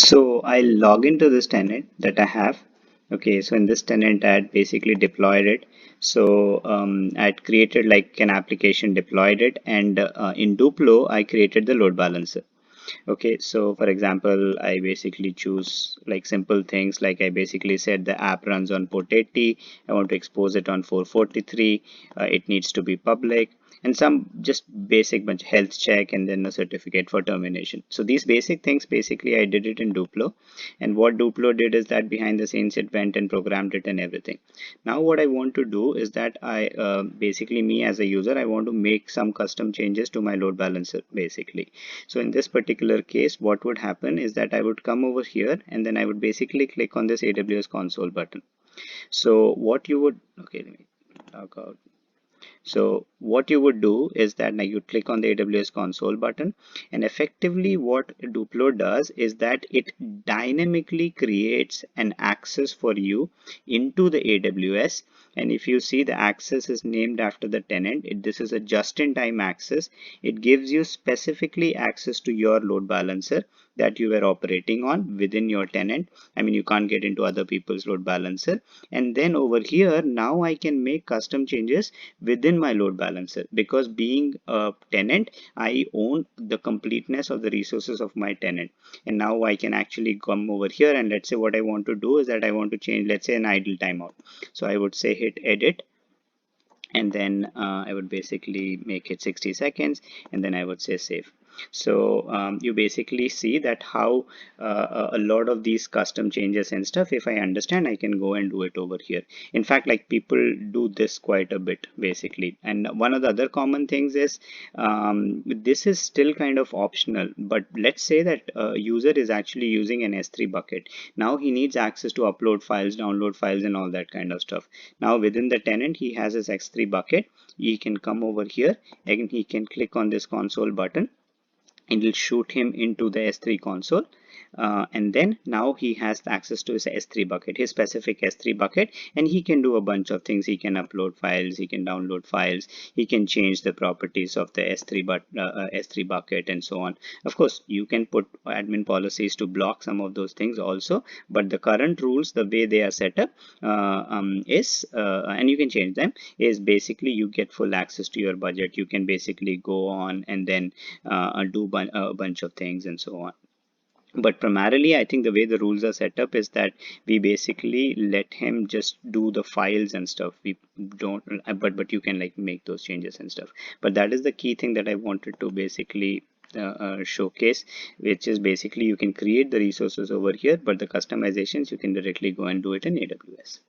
So I log into this tenant that I have. Okay, so in this tenant, I had basically deployed it. So I had created like an application, deployed it, and in Duplo, I created the load balancer. Okay, so for example, I basically choose like simple things like I basically said the app runs on port 80. I want to expose it on 443. It needs to be public and some just basic bunch health check and then a certificate for termination. So these basic things basically I did it in Duplo, and what Duplo did is that behind the scenes it went and programmed it and everything. Now what I want to do is that I basically me as a user I want to make some custom changes to my load balancer basically. So in this particular case, what would happen is that I would come over here and then I would basically click on this AWS console button. So what you would, okay, let me log out. So what you would do is that now you click on the AWS console button, and effectively what Duplo does is that it dynamically creates an access for you into the AWS. And if you see, the access is named after the tenant. This is a just-in-time access. It gives you specifically access to your load balancer that you were operating on within your tenant. I mean, you can't get into other people's load balancer. And then over here, now I can make custom changes within my load balancer, because being a tenant, I own the completeness of the resources of my tenant. And now I can actually come over here, and let's say what I want to do is that I want to change, let's say, an idle timeout. So I would say hit edit, and then I would basically make it 60 seconds, and then I would say save. So you basically see that how a lot of these custom changes and stuff, if I understand, I can go and do it over here. In fact, like people do this quite a bit basically. And one of the other common things is this is still kind of optional, but let's say that a user is actually using an S3 bucket. Now he needs access to upload files, download files, and all that kind of stuff. Now within the tenant, he has his S3 bucket. He can come over here and he can click on this console button. It will shoot him into the S3 console, and then now he has access to his S3 bucket, his specific S3 bucket, and he can do a bunch of things. He can upload files, he can download files, he can change the properties of the S3 bucket, and so on. Of course, you can put admin policies to block some of those things also, but the current rules, the way they are set up, and you can change them, is basically you get full access to your budget. You can basically go on and then do a bunch of things and so on. But primarily, I think the way the rules are set up is that we basically let him just do the files and stuff. We don't, but you can like make those changes and stuff. But that is the key thing that I wanted to basically showcase, which is basically you can create the resources over here, but the customizations you can directly go and do it in AWS.